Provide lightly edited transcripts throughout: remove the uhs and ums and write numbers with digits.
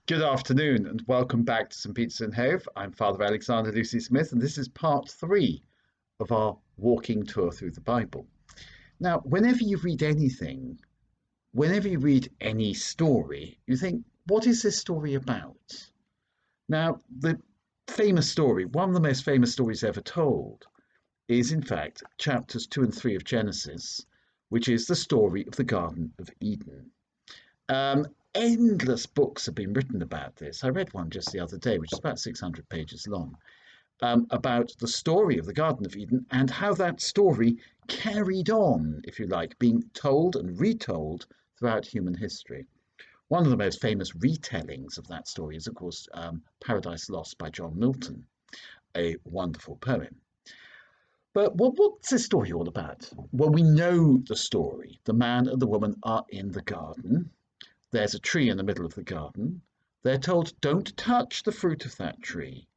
Good afternoon and welcome back to St. Peter's in Hove. I'm Father Alexander Lucie-Smith and this is part 3 of our walking tour through the Bible. Now, whenever you read anything, whenever you read any story, you think, what is this story about? Now, the famous story, one of the most famous stories ever told, is in fact chapters 2 and 3 of Genesis, which is the story of the Garden of Eden. Endless books have been written about this. I read one just the other day, which is about 600 pages long, about the story of the Garden of Eden and how that story carried on, if you like, being told and retold throughout human history. One of the most famous retellings of that story is, of course, Paradise Lost by John Milton, a wonderful poem. But what's this story all about? Well, we know the story. The man and the woman are in the garden. There's a tree in the middle of the garden. They're told, don't touch the fruit of that tree.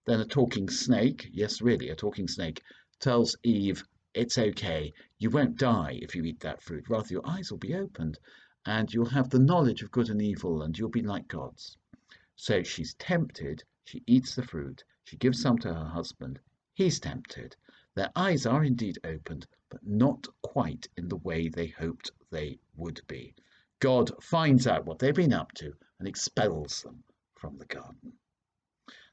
Then a talking snake, yes, really, a talking snake, tells Eve, it's okay, you won't die if you eat that fruit. Rather, your eyes will be opened and you'll have the knowledge of good and evil and you'll be like gods. So she's tempted, she eats the fruit, she gives some to her husband, he's tempted. Their eyes are indeed opened, but not quite in the way they hoped they would be. God finds out what they've been up to and expels them from the garden.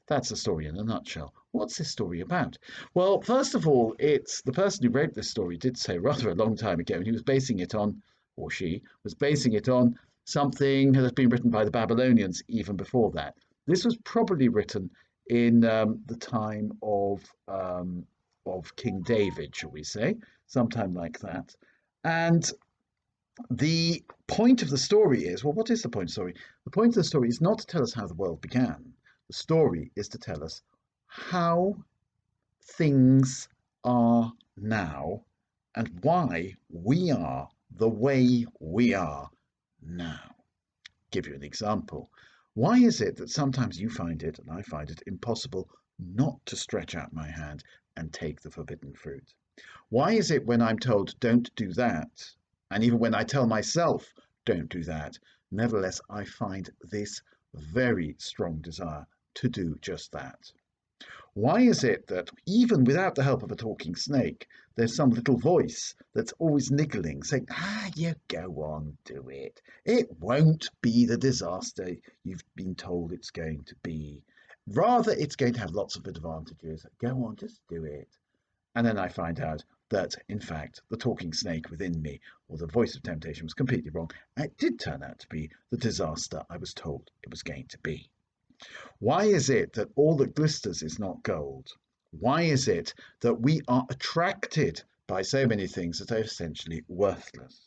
That's the story in a nutshell. What's this story about? Well, first of all, it's the person who wrote this story did say rather a long time ago, and he was basing it on, or she was basing it on something that had been written by the Babylonians even before that. This was probably written in the time of King David, shall we say, sometime like that. And the point of the story is, well, what is the point of the story? The point of the story is not to tell us how the world began. The story is to tell us how things are now and why we are the way we are now. Give you an example. Why is it that sometimes you find it, and I find it, impossible not to stretch out my hand and take the forbidden fruit? Why is it when I'm told, don't do that, and even when I tell myself, don't do that, nevertheless, I find this very strong desire to do just that? Why is it that even without the help of a talking snake, there's some little voice that's always niggling, saying, you go on, do it. It won't be the disaster you've been told it's going to be. Rather, it's going to have lots of advantages. Go on, just do it. And then I find out that, in fact, the talking snake within me, or the voice of temptation, was completely wrong. It did turn out to be the disaster I was told it was going to be. Why is it that all that glisters is not gold? Why is it that we are attracted by so many things that are essentially worthless?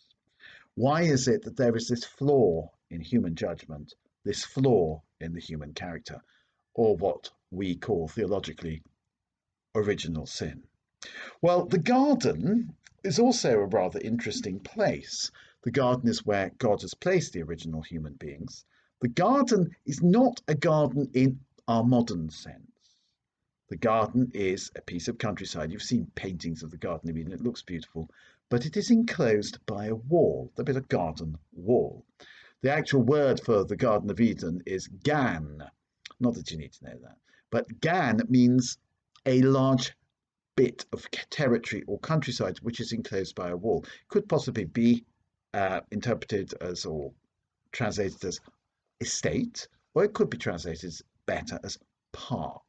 Why is it that there is this flaw in human judgment, this flaw in the human character, or what we call theologically original sin? Well, the garden is also a rather interesting place. The garden is where God has placed the original human beings. The garden is not a garden in our modern sense. The garden is a piece of countryside. You've seen paintings of the Garden of Eden. It looks beautiful, but it is enclosed by a wall, a bit of garden wall. The actual word for the Garden of Eden is gan. Not that you need to know that, but gan means a large bit of territory or countryside which is enclosed by a wall. Could possibly be interpreted as or translated as estate, or it could be translated better as park.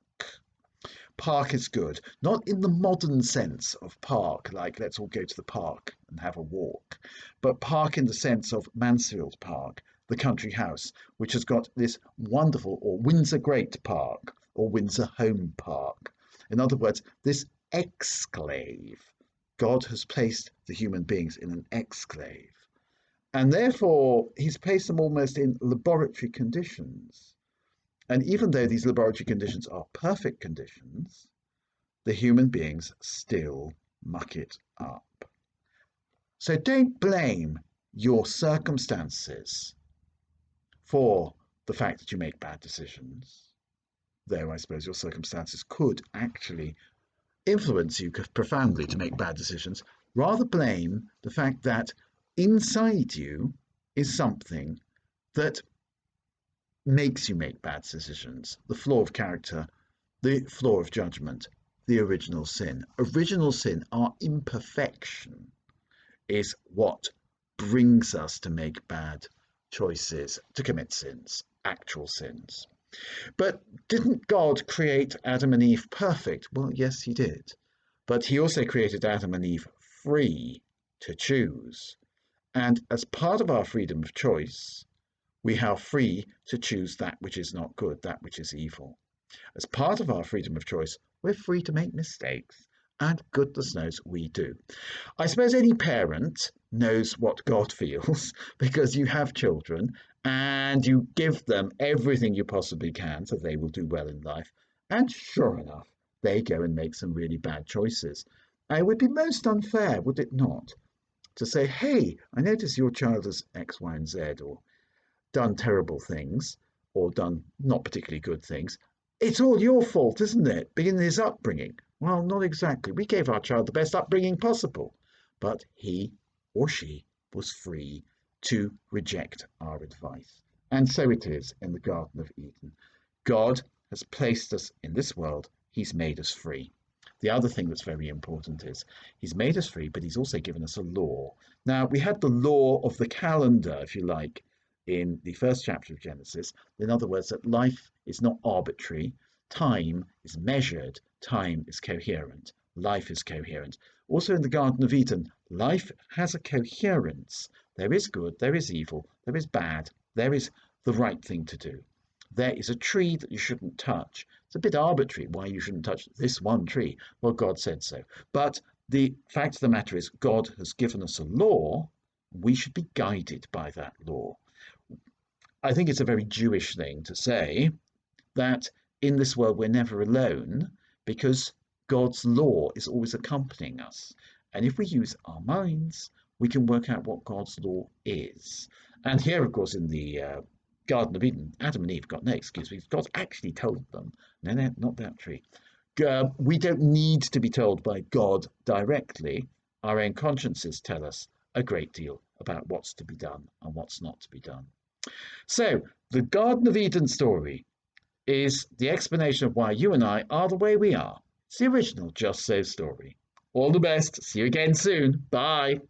Park is good, not in the modern sense of park, like let's all go to the park and have a walk, but park in the sense of Mansfield Park, the country house, which has got this wonderful, or Windsor Great Park, or Windsor Home Park. In other words, this exclave. God has placed the human beings in an exclave. And therefore, he's placed them almost in laboratory conditions. And even though these laboratory conditions are perfect conditions, the human beings still muck it up. So don't blame your circumstances for the fact that you make bad decisions, though I suppose your circumstances could actually influence you profoundly to make bad decisions. Rather blame the fact that inside you is something that makes you make bad decisions, the flaw of character, the flaw of judgment, the original sin. Original sin, our imperfection, is what brings us to make bad choices, to commit sins, actual sins. But didn't God create Adam and Eve perfect? Well, yes, he did. But he also created Adam and Eve free to choose. And as part of our freedom of choice, we are free to choose that which is not good, that which is evil. As part of our freedom of choice, we're free to make mistakes. And goodness knows we do. I suppose any parent knows what God feels because you have children and you give them everything you possibly can so they will do well in life. And sure enough, they go and make some really bad choices. It would be most unfair, would it not, to say, hey, I notice your child has X, Y, and Z, or done terrible things, or done not particularly good things. It's all your fault, isn't it? Being his upbringing. Well, not exactly. We gave our child the best upbringing possible, but he or she was free to reject our advice. And so it is in the Garden of Eden. God has placed us in this world, he's made us free. The other thing that's very important is he's made us free, but he's also given us a law. Now, we had the law of the calendar, if you like, in the first chapter of Genesis. In other words, that life is not arbitrary, time is measured, time is coherent, life is coherent. Also in the Garden of Eden, life has a coherence. There is good, there is evil, there is bad, there is the right thing to do. There is a tree that you shouldn't touch. It's a bit arbitrary why you shouldn't touch this one tree. Well, God said so. But the fact of the matter is, God has given us a law. We should be guided by that law. I think it's a very Jewish thing to say that in this world we're never alone because God's law is always accompanying us. And if we use our minds, we can work out what God's law is. And here, of course, in the Garden of Eden, Adam and Eve got no excuse because God actually told them, no, no, not that tree. We don't need to be told by God directly. Our own consciences tell us a great deal about what's to be done and what's not to be done. So, the Garden of Eden story is the explanation of why you and I are the way we are. It's the original Just So story. All the best. See you again soon. Bye.